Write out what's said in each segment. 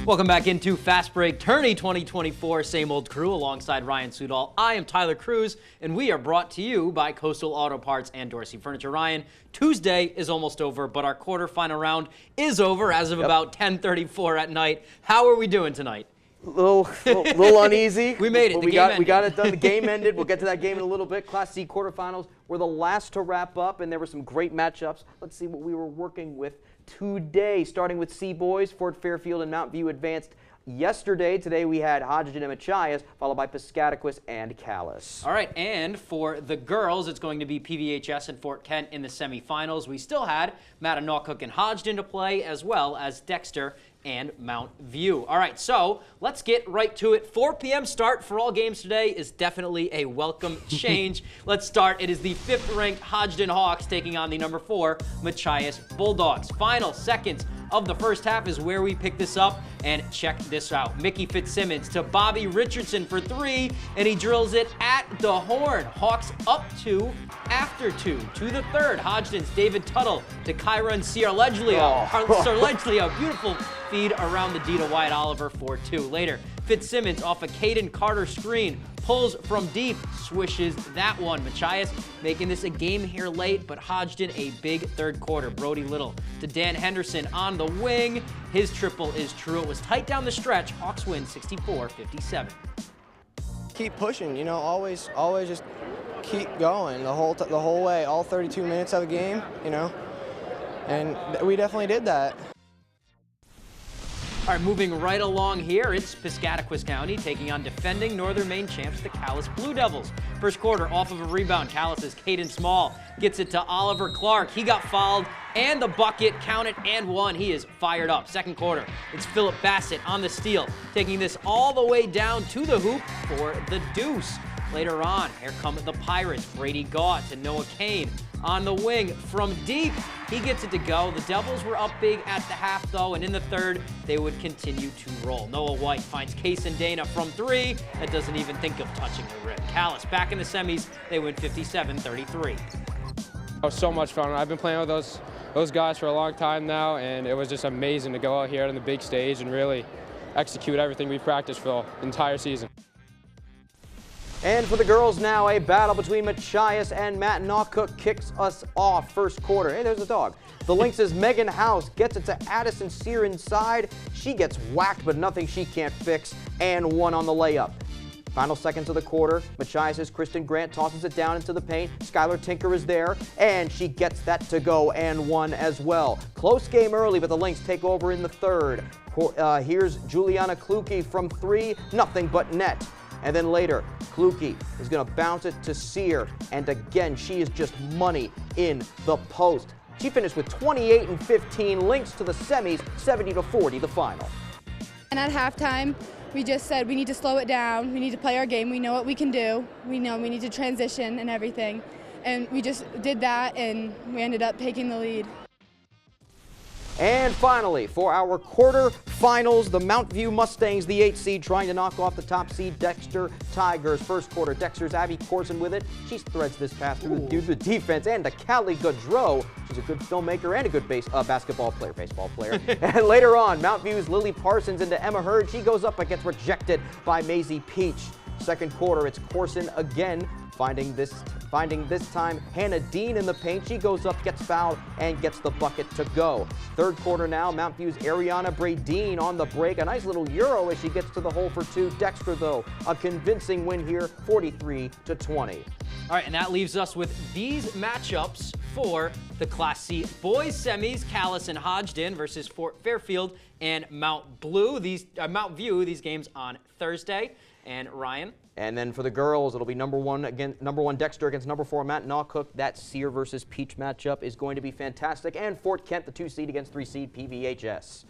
Welcome back into Fast Break Tourney 2024, same old crew alongside Ryan Sudol. I am Tyler Cruz, and we are brought to you by Coastal Auto Parts and Dorsey Furniture. Ryan, Tuesday is almost over, but our quarterfinal round is over as of about 10:34 at night. How are we doing tonight? A little uneasy. We made it. We got it done. The game ended. We'll get to that game in a little bit. Class C quarterfinals were the last to wrap up, and there were some great matchups. Let's see what we were working with today, starting with C boys. Fort Fairfield and Mount View advanced yesterday. Today we had Hodgdon and Machias, followed by Piscataquis and Calais. All right, and for the girls, it's going to be PVHS and Fort Kent in the semifinals. We still had Mattanock and Hodgdon to play, as well as Dexter and Mount View. All right, so let's get right to it. 4 p.m. start for all games today is definitely a welcome change. Let's start. It is the 5th-ranked Hodgdon Hawks taking on the number 4 Machias Bulldogs. Final seconds of the first half is where we pick this up, and check this out. Mickey Fitzsimmons to Bobby Richardson for 3, and he drills it at the horn. Hawks up 2 after 2 to the 3rd. Hodgdon's David Tuttle to Kyron Sierleglio. Beautiful feed around the D to Wyatt Oliver for 2. Later, Fitzsimmons off a Caden Carter screen, pulls from deep, swishes that one. Machias making this a game here late, but Hodgdon a big third quarter. Brody Little to Dan Henderson on the wing. His triple is true. It was tight down the stretch. Hawks win 64-57. Keep pushing, you know, always just keep going the whole way, all 32 minutes of the game, you know, and we definitely did that. All right, moving right along here, it's Piscataquis County taking on defending Northern Maine champs, the Calais Blue Devils. First quarter, off of a rebound, Calais' Caden Small gets it to Oliver Clark. He got fouled, and the bucket counted and one. He is fired up. Second quarter, it's Philip Bassett on the steal, taking this all the way down to the hoop for the deuce. Later on, here come the Pirates. Brady Gaw to Noah Kane on the wing from deep. He gets it to go. The Devils were up big at the half, though, and in the third, they would continue to roll. Noah White finds Case and Dana from 3. That doesn't even think of touching the rim. Calais back in the semis. They win 57-33. It was so much fun. I've been playing with those guys for a long time now, and it was just amazing to go out here on the big stage and really execute everything we've practiced for the entire season. And for the girls now, a battle between Machias and Mattanock kicks us off. First quarter. Hey, there's a dog. The Lynx's Megan House gets it to Addison Sear inside. She gets whacked, but nothing she can't fix, and one on the layup. Final seconds of the quarter, Machias' Kristen Grant tosses it down into the paint. Skylar Tinker is there, and she gets that to go, and one as well. Close game early, but the Lynx take over in the third. Here's Juliana Kluke from 3, nothing but net. And then later, Kluke is going to bounce it to Sear, and again, she is just money in the post. She finished with 28 and 15, Lynx to the semis, 70-40 the final. And at halftime, we just said we need to slow it down, we need to play our game, we know what we can do, we know we need to transition and everything. And we just did that, and we ended up taking the lead. And finally, for our quarterfinals, the Mount View Mustangs, the 8th seed, trying to knock off the top seed Dexter Tigers. First quarter, Dexter's Abby Corson with it. She threads this pass through the defense, and to Callie Gaudreau. She's a good filmmaker and a good baseball player. And later on, Mount View's Lily Parsons into Emma Hurd. She goes up but gets rejected by Maisie Peach. Second quarter, it's Corson again. Finding this time Hannah Dean in the paint. She goes up, gets fouled, and gets the bucket to go. Third quarter now, Mount View's Ariana Bradeen on the break. A nice little euro as she gets to the hole for 2. Dexter, though, a convincing win here, 43-20. All right, and that leaves us with these matchups for the Class C boys semis. Calais and Hodgdon versus Fort Fairfield and Mount View. These games on Thursday. And Ryan? And then for the girls, it'll be number one Dexter against number 4 Mattanock. That Sear versus Peach matchup is going to be fantastic. And Fort Kent, the 2 seed against 3 seed PVHS.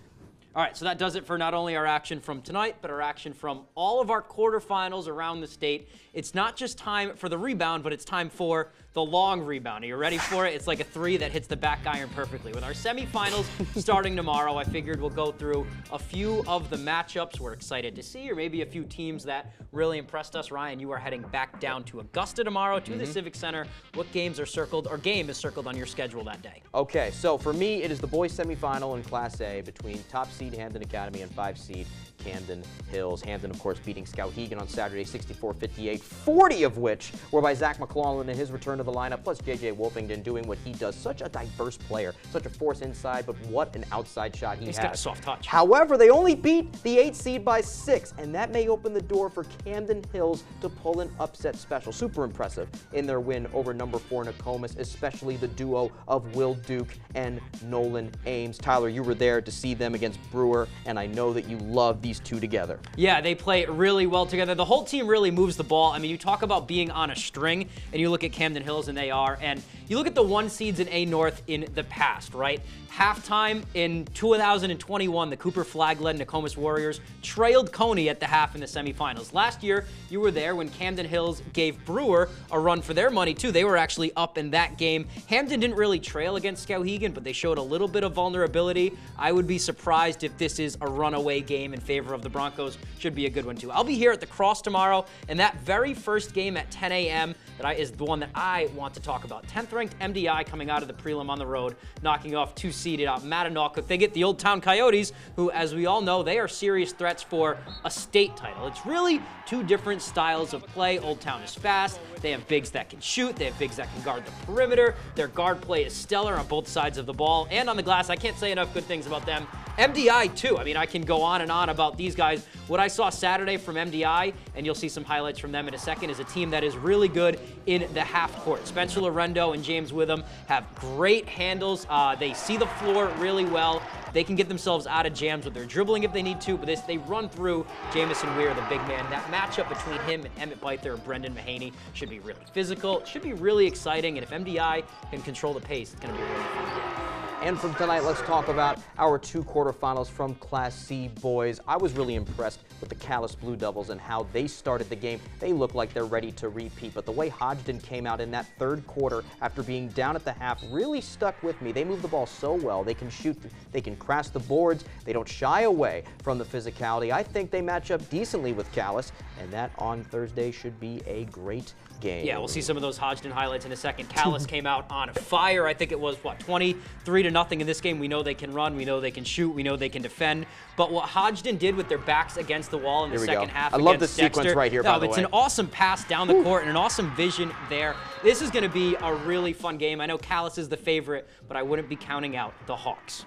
All right, so that does it for not only our action from tonight, but our action from all of our quarterfinals around the state. It's not just time for the rebound, but it's time for the long rebound. Are you ready for it? It's like a three that hits the back iron perfectly. With our semifinals starting tomorrow, I figured we'll go through a few of the matchups we're excited to see, or maybe a few teams that really impressed us. Ryan, you are heading back down to Augusta tomorrow to the Civic Center. What games are circled, or game is circled on your schedule that day? Okay, so for me, it is the boys semifinal in Class A between top seed Hampden Academy and 5 seed Camden Hills. Hampden, of course, beating Skowhegan on Saturday 64-58, 40 of which were by Zach McClellan in his return to the lineup, plus J.J. Wolfington doing what he does. Such a diverse player, such a force inside, but what an outside shot he has. He's got a soft touch. However, they only beat the 8 seed by 6, and that may open the door for Camden Hills to pull an upset special. Super impressive in their win over number 4 Nokomis, especially the duo of Will Duke and Nolan Ames. Tyler, you were there to see them against Brewer, and I know that you love these two together. Yeah, they play really well together. The whole team really moves the ball. I mean, you talk about being on a string, and you look at Camden Hills, and they are, and you look at the 1 seeds in A North in the past, right? Halftime in 2021, the Cooper Flag-led Nokomis Warriors trailed Coney at the half in the semifinals. Last year, you were there when Camden Hills gave Brewer a run for their money, too. They were actually up in that game. Hampden didn't really trail against Skowhegan, but they showed a little bit of vulnerability. I would be surprised if this is a runaway game in favor of the Broncos. Should be a good one, too. I'll be here at the Cross tomorrow, and that very first game at 10 a.m. is the one that I want to talk about. 10th-ranked MDI coming out of the prelim on the road, knocking off 2-seeded Mattanock. They get the Old Town Coyotes, who, as we all know, they are serious threats for a state title. It's really two different styles of play. Old Town is fast. They have bigs that can shoot. They have bigs that can guard the perimeter. Their guard play is stellar on both sides of the ball and on the glass. I can't say enough good things about them. MDI, too. I mean, I can go on and on about these guys. What I saw Saturday from MDI, and you'll see some highlights from them in a second, is a team that is really good in the half court. Spencer Lorendo and James Witham have great handles. They see the floor really well. They can get themselves out of jams with their dribbling if they need to, but they run through Jamison Weir, the big man. That matchup between him and Emmett Byther or Brendan Mahaney should be really physical. It should be really exciting, and if MDI can control the pace, it's going to be a really fun game. And from tonight, let's talk about our 2 quarterfinals from Class C boys. I was really impressed with the Calais Blue Devils and how they started the game. They look like they're ready to repeat, but the way Hodgdon came out in that 3rd quarter after being down at the half really stuck with me. They move the ball so well. They can shoot, they can crash the boards. They don't shy away from the physicality. I think they match up decently with Calais, and that on Thursday should be a great game. Yeah, we'll see some of those Hodgdon highlights in a second. Calais came out on fire. I think it was, 23-0 in this game. We know they can run. We know they can shoot. We know they can defend. But what Hodgdon did with their backs against the wall in the second half I love this Dexter, sequence right here, by the way. It's an awesome pass down the court and an awesome vision there. This is going to be a really fun game. I know Calais is the favorite, but I wouldn't be counting out the Hawks.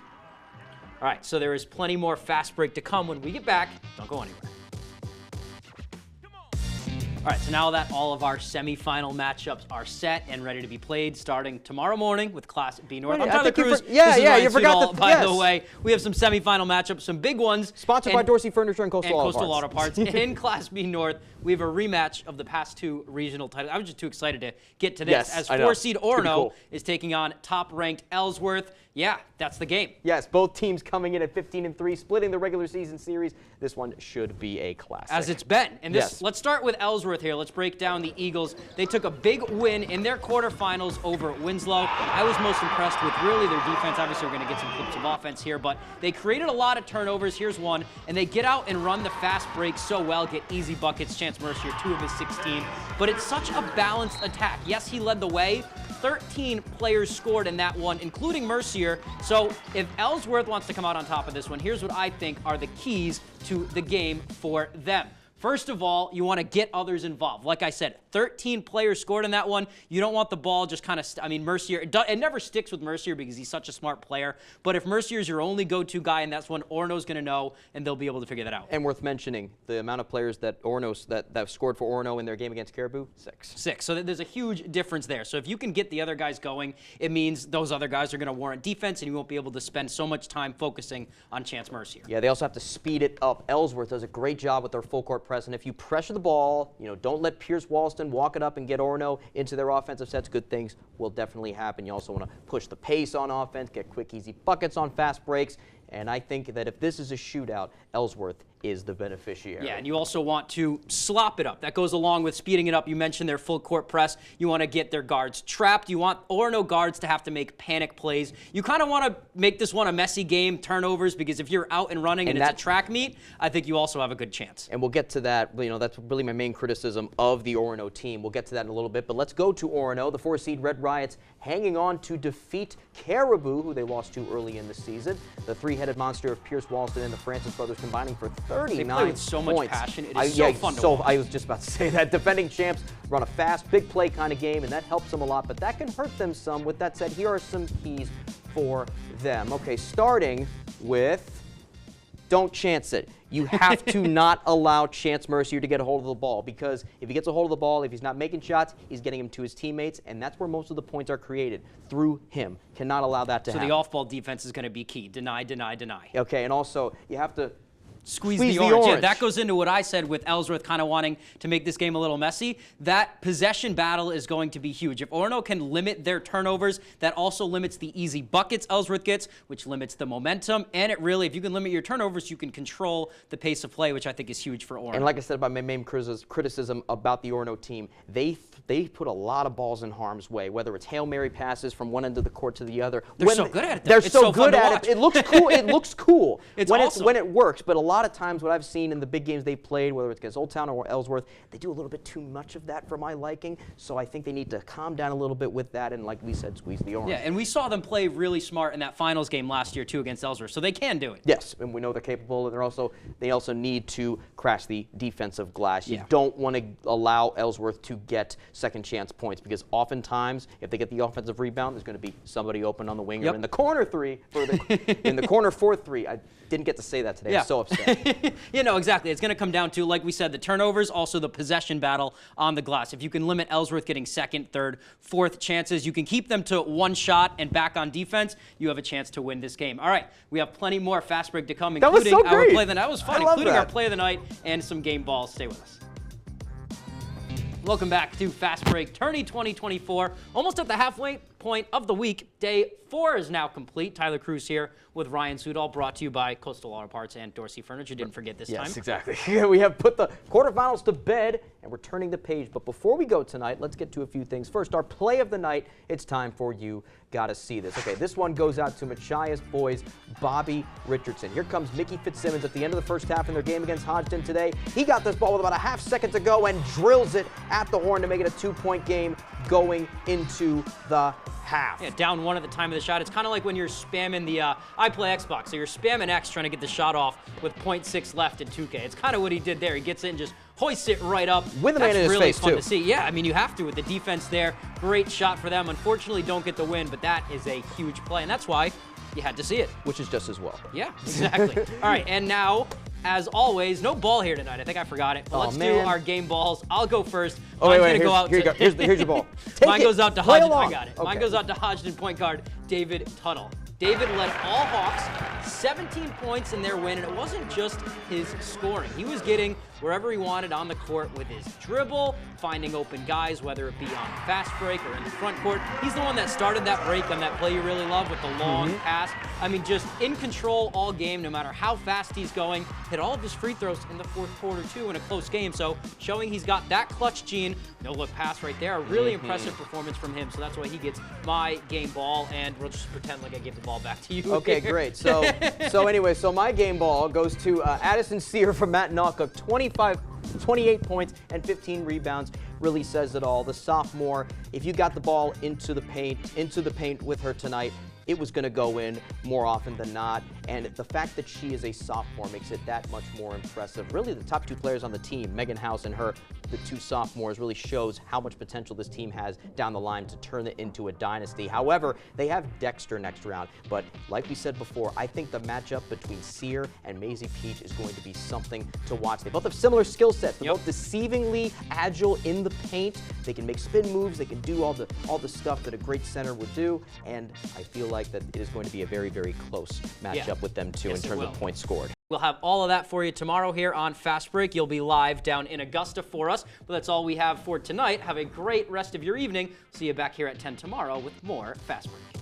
All right, so there is plenty more fast break to come when we get back. Don't go anywhere. All right, so now that all of our semifinal matchups are set and ready to be played, starting tomorrow morning with Class B North. I'm Tyler Cruz. You forgot By the way, we have some semifinal matchups, some big ones. Sponsored by Dorsey Furniture and Coastal Auto Parts. In Class B North, we have a rematch of the past 2 regional titles. I was just too excited to get to this. Yes, as 4-seed Orono is taking on top-ranked Ellsworth. Yeah, that's the game. Yes, both teams coming in at 15-3, splitting the regular season series. This one should be a classic. As it's been. And this, let's start with Ellsworth here. Let's break down the Eagles. They took a big win in their quarterfinals over Winslow. I was most impressed with really their defense. Obviously, we're going to get some clips of offense here, but they created a lot of turnovers. Here's one. And they get out and run the fast break so well, get easy buckets. Chance Mercier, 2 of his 16. But it's such a balanced attack. Yes, he led the way. 13 players scored in that one, including Mercier. So if Ellsworth wants to come out on top of this one, here's what I think are the keys to the game for them. First of all, you want to get others involved. Like I said, 13 players scored in that one. You don't want the ball just kind of, Mercier, it never sticks with Mercier because he's such a smart player. But if Mercier is your only go-to guy, and that's one Orono's going to know, and they'll be able to figure that out. And worth mentioning, the amount of players that that scored for Orono in their game against Caribou, 6. 6. So there's a huge difference there. So if you can get the other guys going, it means those other guys are going to warrant defense, and you won't be able to spend so much time focusing on Chance Mercier. Yeah, they also have to speed it up. Ellsworth does a great job with their full court press, and if you pressure the ball, don't let Pierce Walston walk it up and get Orono into their offensive sets. Good things will definitely happen. You also want to push the pace on offense, get quick, easy buckets on fast breaks, And I think that if this is a shootout, Ellsworth is the beneficiary. Yeah, and you also want to slop it up. That goes along with speeding it up. You mentioned their full court press. You want to get their guards trapped. You want Orono guards to have to make panic plays. You kind of want to make this one a messy game, turnovers, because if you're out and running and it's a track meet, I think you also have a good chance. And we'll get to that. You know, that's really my main criticism of the Orono team. We'll get to that in a little bit, but let's go to Orono. The 4-seed Red Riots hanging on to defeat Caribou, who they lost to early in the season. The three-headed monster of Pierce Walston and the Francis brothers combining for 39 They play with so much points. passion. It is so fun to watch. I was just about to say that. Defending champs run a fast, big play kind of game, and that helps them a lot, but that can hurt them some. With that said, here are some keys for them. Okay, starting with don't chance it. You have to not allow Chance Mercier to get a hold of the ball, because if he gets a hold of the ball, if he's not making shots, he's getting them to his teammates, and that's where most of the points are created, through him. Cannot allow that to happen. So the off-ball defense is going to be key. Deny, deny, deny. Okay, and also you have to Squeeze the orange. Yeah, that goes into what I said with Ellsworth kind of wanting to make this game a little messy. That possession battle is going to be huge. If Orono can limit their turnovers, that also limits the easy buckets Ellsworth gets, which limits the momentum. And it really, if you can limit your turnovers, you can control the pace of play, which I think is huge for Orono. And like I said about my main criticism about the Orono team, they put a lot of balls in harm's way, whether it's Hail Mary passes from one end of the court to the other. They're so good at it, though. They're It's so so fun good to at watch. it. It looks cool. It looks cool Awesome. when it works. But a lot of times what I've seen in the big games they've played, whether it's against Old Town or Ellsworth, they do a little bit too much of that for my liking. So I think they need to calm down a little bit with that and, like we said, squeeze the orange. Yeah, and we saw them play really smart in that finals game last year, too, against Ellsworth. So they can do it. Yes, and we know they're capable, and they also need to crash the defensive glass. You Yeah. don't want to allow Ellsworth to get second chance points, because oftentimes if they get the offensive rebound, there's going to be somebody open on the wing or in the corner three, in the corner 4-3. I didn't get to say that today. Yeah. I'm so upset. You know, exactly. It's going to come down to, like we said, the turnovers, also the possession battle on the glass. If you can limit Ellsworth getting second, third, fourth chances, you can keep them to one shot and back on defense, you have a chance to win this game. All right, we have plenty more fast break to come, That was including so our great. play of the night. That was fun, I love including our that. play of the night and some game balls. Stay with us. Welcome back to Fast Break Tourney 2024. Almost at the halfway point of the week. Day 4 is now complete. Tyler Cruz here with Ryan Sudol, brought to you by Coastal Auto Parts and Dorsey Furniture. Didn't forget this time. Yes, exactly. We have put the quarterfinals to bed, and we're turning the page. But before we go tonight, let's get to a few things. First, our play of the night. It's time for You Gotta See This. Okay, this one goes out to Machias boys Bobby Richardson. Here comes Mickey Fitzsimmons at the end of the first half in their game against Hodgdon today. He got this ball with about a half second to go and drills it at the horn to make it a 2-point game going into the half. Yeah, down one at the time of the shot. It's kind of like when you're spamming the, I play Xbox, so you're spamming X trying to get the shot off with 0.6 left in 2K. It's kind of what he did there. He gets it and just hoists it right up. With a man in his really face, fun too. to see. Yeah, I mean, you have to with the defense there. Great shot for them. Unfortunately, don't get the win, but that is a huge play, and that's why you had to see it. Which is just as well. Yeah, exactly. All right, and now, as always, no ball here tonight. I think I forgot it. But let's do our game balls. I'll go first. Oh, Mine's wait, gonna go out here you to, go. Here's your ball. Mine goes out to Play Hodgdon. along. I got it. Okay. Mine goes out to Hodgdon point guard David Tuttle. David led all Hawks 17 points in their win, and it wasn't just his scoring. He was getting wherever he wanted on the court with his dribble, finding open guys, whether it be on fast break or in the front court. He's the one that started that break on that play you really love with the long pass. I mean, just in control all game, no matter how fast he's going. Hit all of his free throws in the fourth quarter, too, in a close game. So showing he's got that clutch gene. No-look pass right there. A really impressive performance from him. So that's why he gets my game ball, and we'll just pretend like I gave the ball back to you. Okay, great. So anyway, so my game ball goes to Addison Sear from Matt Knockook, 28 points and 15 rebounds. Really says it all. The sophomore, if you got the ball into the paint with her tonight, it was going to go in more often than not. And the fact that she is a sophomore makes it that much more impressive. Really, the top two players on the team, Megan House and her, the two sophomores, really shows how much potential this team has down the line to turn it into a dynasty. However, they have Dexter next round. But like we said before, I think the matchup between Sear and Maisie Peach is going to be something to watch. They both have similar skill sets. They're both deceivingly agile in the paint. They can make spin moves. They can do all the stuff that a great center would do. And I feel like that it is going to be a very, very close matchup with them two in terms of points scored. We'll have all of that for you tomorrow here on Fast Break. You'll be live down in Augusta for us. But that's all we have for tonight. Have a great rest of your evening. See you back here at 10 tomorrow with more Fast Break.